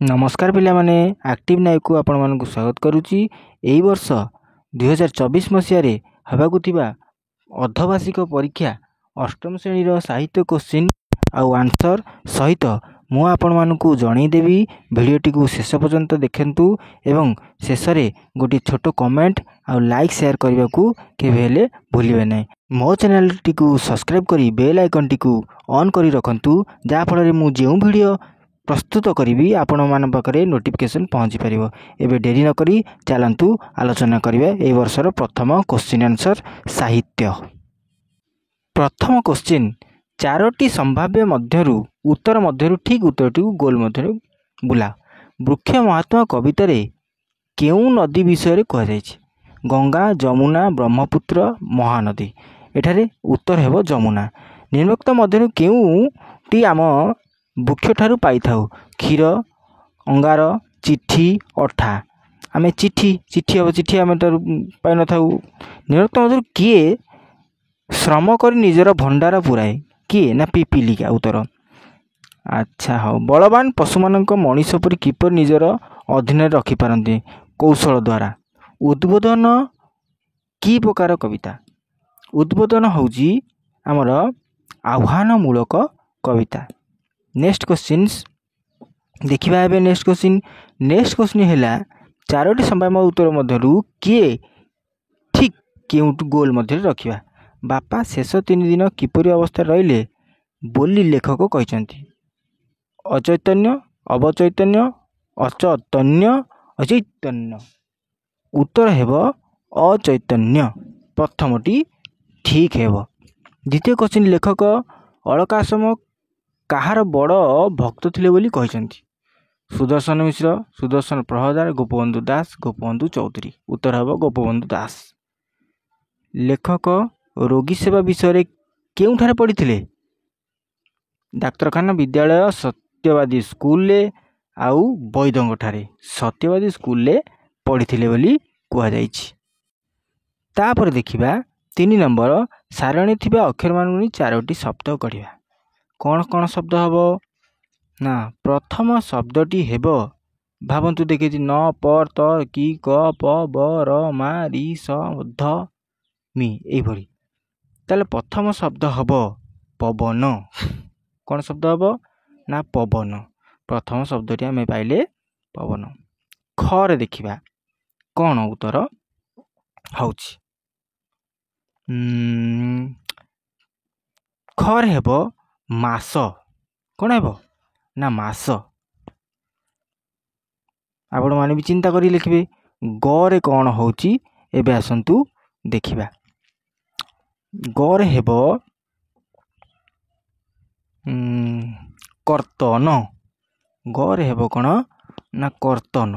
नमस्कार पिला माने एक्टिव नाइक को आपण मानक स्वागत करुच्ची। एई वर्ष 2024 मसीह हवाकू अर्धवार्षिक परीक्षा अष्टम श्रेणी साहित्य क्वेश्चन आउ आंसर सहित मु आपण मानक जनईदेवी। भिडियोटी को शेष पर्यंत देखंतु एवं शेष में गोटे छोट कमेंट आउ लाइक शेयर करने को केबेले भूलिबे नहीं। मो चैनल टी को सब्सक्राइब करी बेल आइकन टी को ऑन करी रखंतु, जा फल मु जो वीडियो प्रस्तुत करी आपण मान पाखे नोटिफिकेशन पहुँची पार। एवं डेरी नक चलतु आलोचना करिवे ए वर्षर प्रथम क्वेश्चन आंसर साहित्य। प्रथम क्वेश्चन, चारोटी संभाव्य मध्यरु उत्तर मध्यरु ठीक उत्तरटी गोल मध्य बुला। वृक्ष महात्मा कवितार केउ नदी विषय कहुई? गंगा, जमुना, ब्रह्मपुत्र, महानदी। एठारे उत्तर हेबो जमुना। निम्नोक्त मध्यरु केउटी आम वृक्ष ठारू पाई थाउ? क्षीर, अंगार, चिठी, अठा। आमे चिठी चिठी हम चिठी आम पाई न था। निम्नोक्त मध्यरु किए श्रम कर निजर भंडार पुराए? किए ना पिपिलिका। उत्तर अच्छा हाँ। बलवान पशु मानक मनीष पर किपर निजर अधीन रखिपारती? कौशल द्वारा। उद्बोधन की प्रकार कविता? उद्बोधन होउची आमर आह्वानमूलक कविता। नेक्स्ट क्वेश्चन देखिबा एबे। नेक्स्ट क्वेश्चन हैला, चारोटी संभाव्य उत्तर मध्यरु किए ठीक केउट गोल मध्य रखिबा? बापा शेष 3 दिन किपरि अवस्था रहिले बोली लेखक कहिसंती? अचैतन्य, अवचैतन्य, अचैतन्य, अचैतन्य। उत्तर हेबो अचैतन्य। प्रथमटी ठीक हेबो। द्वितीय क्वेश्चन, लेखक अलकाशम कहार बड़ भक्त थिले बोली कहिसंती? सुदर्शन मिश्र, सुदर्शन प्रहदार, गोपबंधु दास, गोपबंधु चौधरी। उत्तर हेबो गोपबंधु दास। लेखक रोगी सेवा विषय केउठारे पढ़िथिले? डाक्तरखाना, विद्यालय, सत्यवादी स्कूल आउ बैदंग ठारे। सत्यवादी स्कूल पढ़िथिले बोली कुआ जाइछि। तापर देखिबा 3 नंबर, सारणी थिबा अक्षर मान चारोटी शब्द कढ़िबा। कौन कौन शब्द हेबो ना? प्रथम शब्दटी हेबो भावंतु देखि न, पर, त, कि, क, प, ब, र, मा, रि, स, ध, मि एई भरी। ताले प्रथम शब्द हेबो पवन। कौन शब्द हेबो ना? पवन। प्रथम शब्दटी आमे पाइले पवन। ख रे देखिबा कौन उत्तर होउछि? ख रे हेबो मास। कौन हेबो ना? मास। आपण माने भी चिंता करी लिखिबे। ग रे कौन होउछि एबे आसंतु देखिबा। ग रे हेबो कर्तन। ग रे हेबो कौन ना? कर्तन।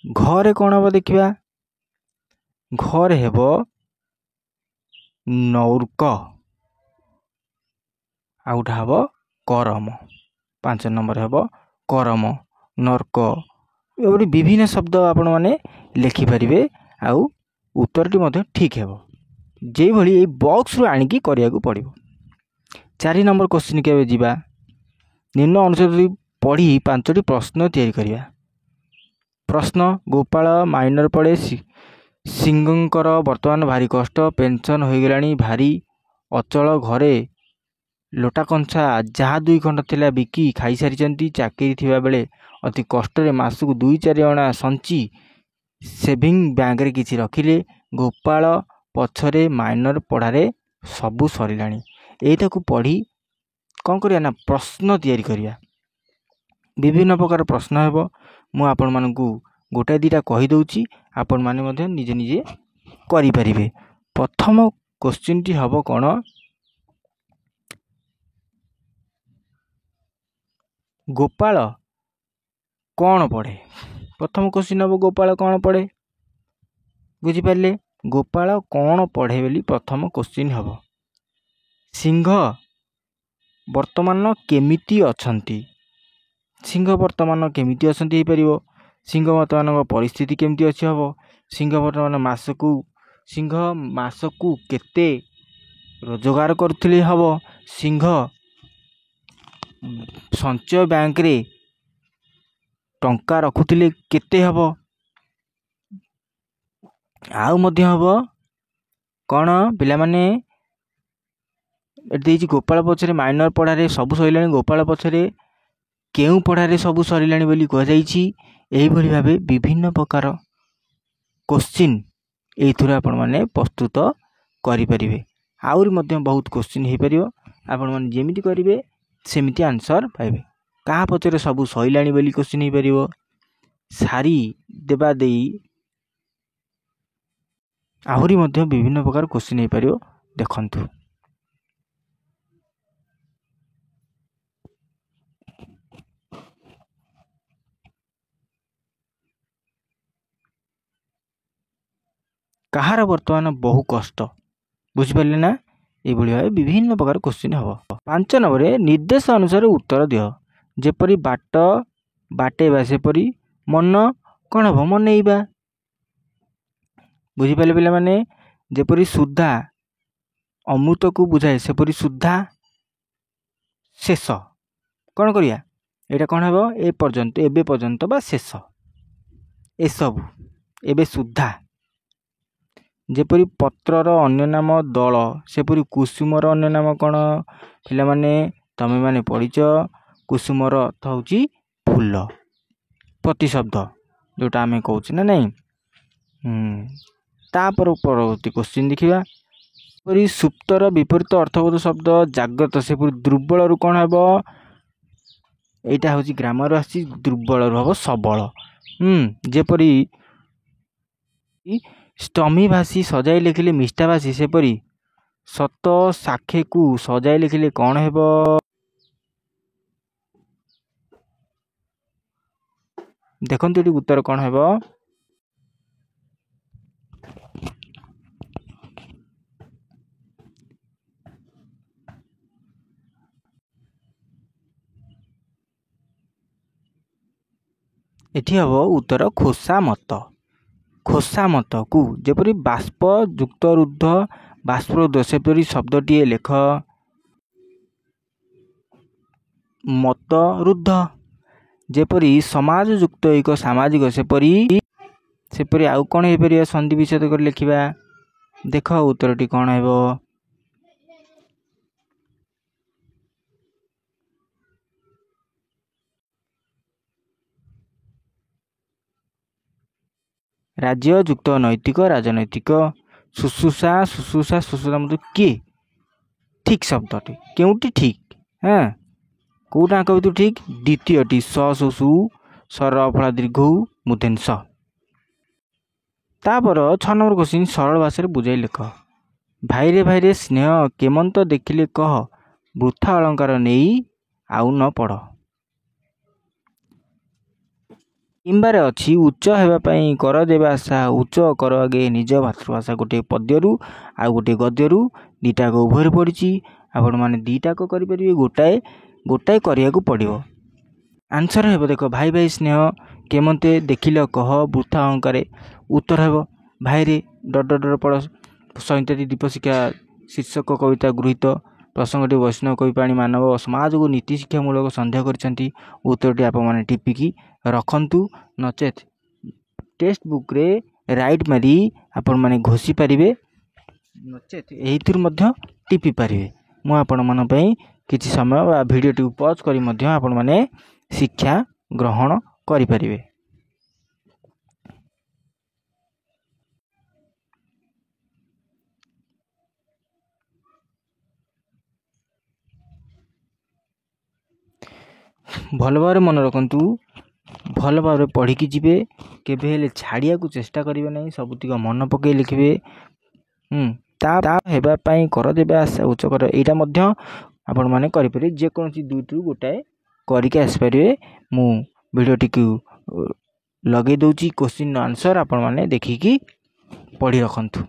घ रे कौन हेबो देखिबा। घ रे हेबो नौर्क। आउटा हेबो करम। 5 नंबर हेबो करम, नर्क। एबरी विभिन्न शब्द आपण माने लिखि परिबे आउ उत्तरटी मध्ये ठीक हेबो। जे भली ए बॉक्स रु आनी की करिया को पड़िबो। 4 नंबर क्वेश्चन के जिबा। निम्न अनुसार पढ़ी 5टी प्रश्न तैयारी करिया। प्रश्न, गोपाल माइनर पड़े सिंहकर वर्तमान भारी कष्ट, पेंशन हो गलानी भारी, अचल घरे लोटा कंसा जहाँ 2 खंड थिला बिकी खाई सारी, चाकरी थिबा बेले अति कष्ट मासक 2-4 अणा संची सेविंग बैंक रे किछि रखिले, गोपाल पछरे माइनर पढ़ारे सबू सरिलाणी। एटा को पढ़ी कौन करिया ना प्रश्न तैयारी करिया। विभिन्न प्रकार प्रश्न हेबो। मु आपण मानकू गोटा दीटा कहि दउची, आपण माने मध्ये निजे निजे करि परिबे। प्रथम क्वेश्चन टी हबो कोन? गोपाल कौन पढ़े? प्रथम क्वेश्चन हम गोपाल कौन पढ़े? बुझिपारे? गोपाल कौन पढ़े बोली प्रथम क्वेश्चन हम। सिंह वर्तमान केमिति अछंती? सिंह वर्तमान केमिति अछंती पारिबो। सिंह वर्तमान परिस्थिति केमिति अछि हबो। सिंह वर्तमान मासकू केते रोजगार करथिले हबो। सिंह संचय बैंक रे ଟଙ୍କା ରଖୁଥିଲେ କେତେ ହେବ? ଆଉ ମଧ୍ୟ ହେବ କ'ଣ ପିଲାମାନେ ଏଠି ଦେଇଛି ଗୋପାଳ ପଛରେ ମାଇନର ପଢ଼ାରେ ସବୁ ସରିଲାଣି, ଗୋପାଳ ପଛରେ କେଉଁ ପଢ଼ାରେ ସବୁ ସରିଲାଣି ବୋଲି କୁହାଯାଇଛି। ଏହିଭଳି ଭାବେ ବିଭିନ୍ନ ପ୍ରକାର କୋଶ୍ଚିନ୍ ଏଇଥିରୁ ଆପଣମାନେ ପ୍ରସ୍ତୁତ କରିପାରିବେ। ଆହୁରି ମଧ୍ୟ ବହୁତ କୋଶ୍ଚିନ୍ ହେଇପାରିବ, ଆପଣମାନେ ଯେମିତି କରିବେ ସେମିତି ଆନ୍ସର ପାଇବେ। କାହା ପଛରେ ସବୁ ସରିଲାଣି ବୋଲି କୋଶ୍ଚିନ୍ ହେଇପାରିବ, ସାରି ଦେବା ଦେଇ ଆହୁରି ମଧ୍ୟ ବିଭିନ୍ନ ପ୍ରକାର କୋଶ୍ଚିନ୍ ହେଇପାରିବ। ଦେଖନ୍ତୁ କାହାର ବର୍ତ୍ତମାନ ବହୁ କଷ୍ଟ, ବୁଝିପାରିଲେ ନା? ଏଇଭଳି ଭାବେ ବିଭିନ୍ନ ପ୍ରକାର କୋଶ୍ଚିନ୍ ହେବ। 5 ନମ୍ବରରେ ନିର୍ଦ୍ଦେଶ ଅନୁସାରେ ଉତ୍ତର ଦିଅ। ଯେପରି ବାଟ ବାଟେଇବା ସେପରି ମନ କ'ଣ ହେବ? ମନେଇବା। ବୁଝିପାରିଲେ ପିଲାମାନେ? ଯେପରି ସୁଧା ଅମୃତକୁ ବୁଝାଏ ସେପରି ସୁଧା ଶେଷ। କ'ଣ କରିବା? ଏଇଟା କ'ଣ ହେବ? ଏ ପର୍ଯ୍ୟନ୍ତ, ଏବେ ପର୍ଯ୍ୟନ୍ତ ବା ଶେଷ, ଏସବୁ ଏବେ ସୁଧା। ଯେପରି ପତ୍ରର ଅନ୍ୟ ନାମ ଦଳ ସେପରି କୁସୁମର ଅନ୍ୟ ନାମ କ'ଣ? ପିଲାମାନେ ତମେମାନେ ପଢ଼ିଛ, କୁସୁମର ଅର୍ଥ ହେଉଛି ଫୁଲ, ପ୍ରତିଶବ୍ଦ ଯେଉଁଟା ଆମେ କହୁଛେ ନା ନାହିଁ। ତାପରେ ପରବର୍ତ୍ତୀ କୋଶ୍ଚିନ୍ ଦେଖିବା। ଯେପରି ସୁପ୍ତର ବିପରୀତ ଅର୍ଥବୋଧ ଶବ୍ଦ ଜାଗ୍ରତ ସେପରି ଦୁର୍ବଳରୁ କ'ଣ ହେବ? ଏଇଟା ହେଉଛି ଗ୍ରାମରୁ ଆସିଛି, ଦୁର୍ବଳରୁ ହେବ ସବଳ। ଯେପରି ଷ୍ଟମୀ ଭାଷୀ ସଜାଇ ଲେଖିଲେ ମିଷ୍ଟା ଭାଷୀ ସେପରି ସତ ସାକ୍ଷୀକୁ ସଜାଇ ଲେଖିଲେ କ'ଣ ହେବ? ଦେଖନ୍ତୁ ଏଠି ଉତ୍ତର କ'ଣ ହେବ? ଏଠି ହେବ ଉତ୍ତର ଖୋସାମତ। ଖୋସାମତକୁ ଯେପରି ବାଷ୍ପ ଯୁକ୍ତ ରୁଦ୍ଧ ବାଷ୍ପରୁଦ୍ଧ ସେପରି ଶବ୍ଦଟିଏ ଲେଖ। ମତ ରୁଦ୍ଧ ଯେପରି ସମାଜ ଯୁକ୍ତ ଏକ ସାମାଜିକ ସେପରି ଆଉ କ'ଣ ହେଇପାରିବ? ସନ୍ଧି ବିଚ୍ଛେଦ କରି ଲେଖିବା। ଦେଖ ଉତ୍ତରଟି କ'ଣ ହେବ? ରାଜ୍ୟ ଯୁକ୍ତ ନୈତିକ ରାଜନୈତିକ। ଶୁଶ୍ରୂଷା ଶୁଶ୍ରୂଷା ଶୁଶ୍ରୂଷା ମଧ୍ୟ କିଏ? ଠିକ୍ ଶବ୍ଦଟି କେଉଁଟି ଠିକ୍? କେଉଁଟା ଆଙ୍କ ଭିତରୁ ଠିକ୍? ଦ୍ୱିତୀୟଟି ସ ଶୁଶୁ ସର ଫଳା ଦୀର୍ଘ ମୂର୍ଧନ୍ୟ ସ। ତାପରେ 6 ନମ୍ବର କୋଶ୍ଚିନ୍ ସରଳ ଭାଷାରେ ବୁଝାଇ ଲେଖ। ଭାଇରେ ଭାଇରେ ସ୍ନେହ କେମନ୍ତ ଦେଖିଲେ କହ ବୃଥା ଅଳଙ୍କାର ନେଇ ଆଉ ନ ପଢ଼। କିମ୍ବାରେ ଅଛି ଉଚ୍ଚ ହେବା ପାଇଁ କର ଦେବା ଆଶା ଉଚ୍ଚ କର ଆଗେ ନିଜ ମାତୃଭାଷା। ଗୋଟିଏ ପଦ୍ୟରୁ ଆଉ ଗୋଟିଏ ଗଦ୍ୟରୁ ଦୁଇଟାକ ଉଭୟରେ ପଡ଼ିଛି। ଆପଣମାନେ ଦୁଇଟାକ କରିପାରିବେ, ଗୋଟାଏ କରିବାକୁ ପଡ଼ିବ। ଆନ୍ସର ହେବ ଦେଖ, ଭାଇ ଭାଇ ସ୍ନେହ କେମନ୍ତେ ଦେଖିଲ କହ ବୃଥା ଅଳଙ୍କାରେ। ଉତ୍ତର ହେବ ଭାଇରେ ଡର ପଡ଼ ସୈନ୍ୟତୀ ଦୀପଶିକ୍ଷା ଶୀର୍ଷକ କବିତା ଗୃହୀତ। ପ୍ରସଙ୍ଗଟି ବୈଷ୍ଣବ କବି ପାଣି ମାନବ ସମାଜକୁ ନୀତି ଶିକ୍ଷାମୂଳକ ସନ୍ଦେହ କରିଛନ୍ତି। ଉତ୍ତରଟି ଆପଣମାନେ ଟିପିକି ରଖନ୍ତୁ, ନଚେତ୍ ଟେକ୍ସଟ ବୁକ୍ରେ ରାଇଟ୍ ମାରି ଆପଣମାନେ ଘୋଷି ପାରିବେ, ନଚେତ୍ ଏଇଥିରୁ ମଧ୍ୟ ଟିପି ପାରିବେ। ମୁଁ ଆପଣମାନଙ୍କ ପାଇଁ କିଛି ସମୟ ବା ଭିଡ଼ିଓଟିକୁ ପଜ୍ କରି ମଧ୍ୟ ଆପଣମାନେ ଶିକ୍ଷା ଗ୍ରହଣ କରିପାରିବେ। ଭଲ ଭାବରେ ମନେ ରଖନ୍ତୁ, ଭଲ ଭାବରେ ପଢ଼ିକି ଯିବେ, କେବେ ହେଲେ ଛାଡ଼ିବାକୁ ଚେଷ୍ଟା କରିବେ ନାହିଁ, ସବୁତିକ ମନେ ପକାଇ ଲେଖିବେ। ତା ହେବା ପାଇଁ କର ଦେବା ଆଶା ଉଚ୍ଚ କର, ଏଇଟା ମଧ୍ୟ ଆପଣମାନେ କରିପାରିବେ। ଯେକୌଣସି ଦୁଇଟିରୁ ଗୋଟାଏ କରିକି ଆସିପାରିବେ। ମୁଁ ଭିଡ଼ିଓଟିକୁ ଲଗେଇ ଦେଉଛି, କୋଶ୍ଚିନ୍ର ଆନ୍ସର୍ ଆପଣମାନେ ଦେଖିକି ପଢ଼ି ରଖନ୍ତୁ।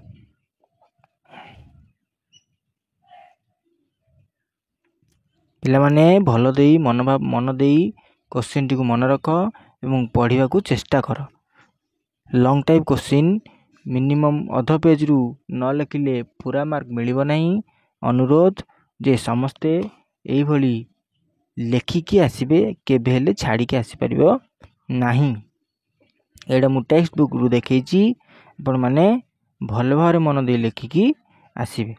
ପିଲାମାନେ ଭଲ ଦେଇ ମନ ଦେଇ କୋଶ୍ଚିନ୍ଟିକୁ ମନେ ରଖ ଏବଂ ପଢ଼ିବାକୁ ଚେଷ୍ଟା କର। ଲଙ୍ଗ୍ ଟାଇପ୍ କୋଶ୍ଚିନ୍ ମିନିମମ୍ ଅଧ ପେଜ୍ରୁ ନ ଲେଖିଲେ ପୁରା ମାର୍କ ମିଳିବ ନାହିଁ। ଅନୁରୋଧ ଯେ ସମସ୍ତେ ଏଇଭଳି ଲେଖିକି ଆସିବେ, କେବେ ହେଲେ ଛାଡ଼ିକି ଆସିପାରିବ ନାହିଁ। ଏଇଟା ମୁଁ टेक्स्ट बुक ରୁ देखैछि, आपण माने भल भाव मन दे लेखिकी आसिबे।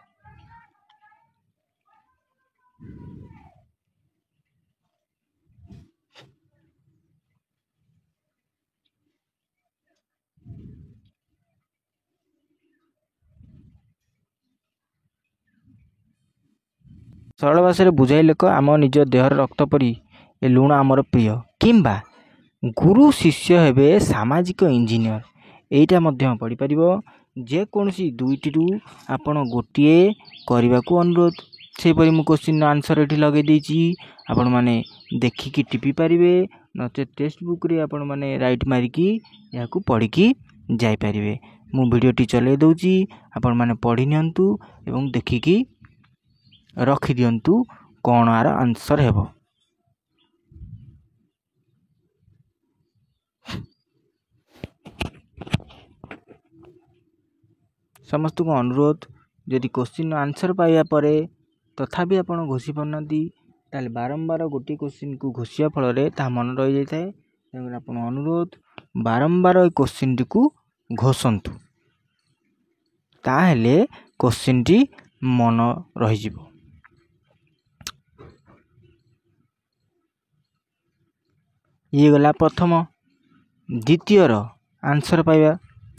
सरल भाषा बुझाई लेख आम निज देहर रक्त परी ए लुण आमर प्रिय किंबा गुरु शिष्य हेबे सामाजिक इंजीनियर एटा मध्य पढ़ी पारिबो। जेकोसी दुईटी आपण गोटे करने को अनुरोध से परी मु क्वेश्चन आंसर एठी लगे देछि, आपण माने देखिकी टिपी पारिबे नचे टेक्स्ट बुक रे आपण माने राइट मारिकी याकू पढ़िकी जाई पारिबे। मु वीडियोटी चले दउछि, आपण माने पढ़ी नियंतु एवं देखिकी रखि दियंतु कौन आर आंसर हेबो। समस्त को अनुरोध यदि क्वेश्चन आंसर पाइबा परे तथापि आपण घोषि पारनाती ताले बारंबार गोटे क्वेश्चन को घोषिया फल रे ता मन रहि जाय थाए। तेणु आपण अनुरोध बारंबार ए क्वेश्चन टी को घोषंतु, ताहेले क्वेश्चन टी मन रहि जिवो। ये गला प्रथम। द्वितीय आंसर पाइबा,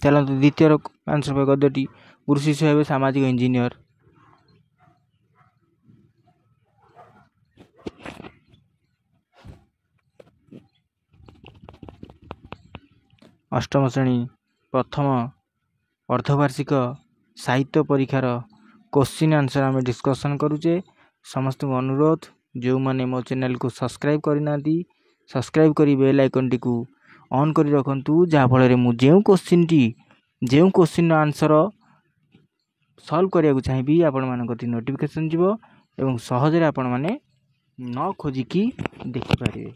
चलते द्वितीय आंसर पाइबा गद्यटी गुरु शिष्य हेबे सामाजिक इंजीनियर। अष्टम श्रेणी प्रथम अर्धवार्षिक साहित्य परीक्षार क्वेश्चन आंसर आम डिस्कसन करुचे। समस्त को अनुरोध जो माने मो चैनल को सब्सक्राइब करना सब्सक्राइब करी बेल आइकन टी को ऑन करी रखंतु, जहाँ फल मु जो क्वेश्चन आंसर सॉल्व करिया चाहिए आपण मानक नोटिफिकेशन जीवो एवं सहजरे आपण माने न खोजिकी देखि पारिबे।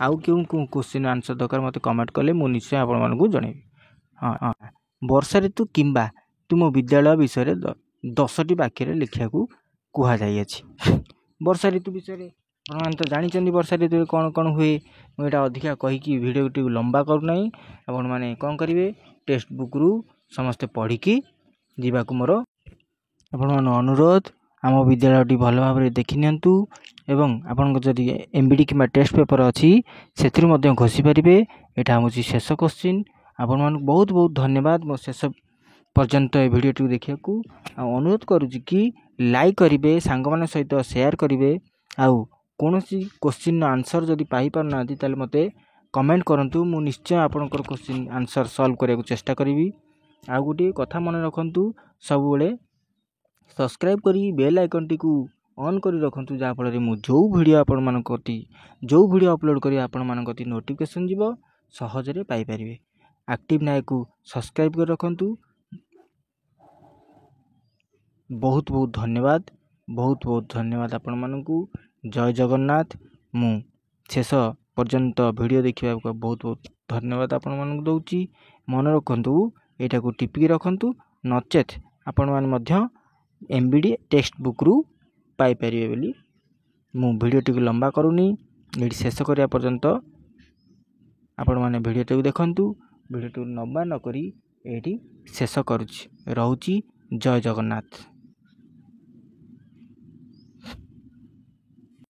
आउ क्यों क्वेश्चन आंसर दरकार मत कमेंट कले मु निश्चय आपण मानकु जणेबी। हाँ, वर्षा ऋतु किंबा तुम विद्यालय विषय 10टी वाक्य लिखा कह जाए। वर्षा ऋतु विषय आप तो जानते वर्षा ऋतु कौन कौन हुए, मुझे अधिका कहीकि भिडियो लंबा करना। आपण मैंने कौन करेंगे टेक्स्ट बुक रु समस्ते पढ़िकी जीवाक मोर आपण मान अनुरोध। आम विद्यालय भल भाव में देखि नियंतु एवं आपण जदि एमबीडी कि टेस्ट पेपर अच्छी से घोषि पारे। यहाँ हूँ शेष क्वेश्चन। आपण मानक बहुत बहुत धन्यवाद मो शेष पर्यंत ए भिडियो देखा अनुरोध करुच्ची कि लाइक करेंगे, सांग मान सहित शेयर करेंगे। आउ कौन सी क्वेश्चन आंसर जदि पाई पारना ताले मते कमेंट करंतु, मु निश्चय आपनकर क्वेश्चन आंसर सॉल्व करने चेष्टा करी। आउ गोटे कथा मन रखंतु, सब बेले सब्सक्राइब करी बेल आइकन टी को ऑन करी रखंतु, जहाँ फल मु जो वीडियो आपण मान जो वीडियो अपलोड करी आपण मान नोटिफिकेशन जीवो सहजरे पाई परिबे। एक्टिव नायक को सब्सक्राइब कर रखंतु। बहुत बहुत धन्यवाद, बहुत बहुत धन्यवाद आपण मानकु। जय जगन्नाथ। मु शेष पर्यंत वीडियो देखा बहुत बहुत धन्यवाद आपण मानकु दउची। मन रखंतु एटा को टिपी रखंतु, नचेत आपण मान मध्य एमबीडी टेक्स्ट बुक रु पाई परिबे बोली मु वीडियो टी लंबा करूनी। ये शेष करिया पर्यंत आपण माने वीडियो टी देखंतु। वीडियो टी लंबा न करी एठी शेष करूची। रहूची। जय जगन्नाथ।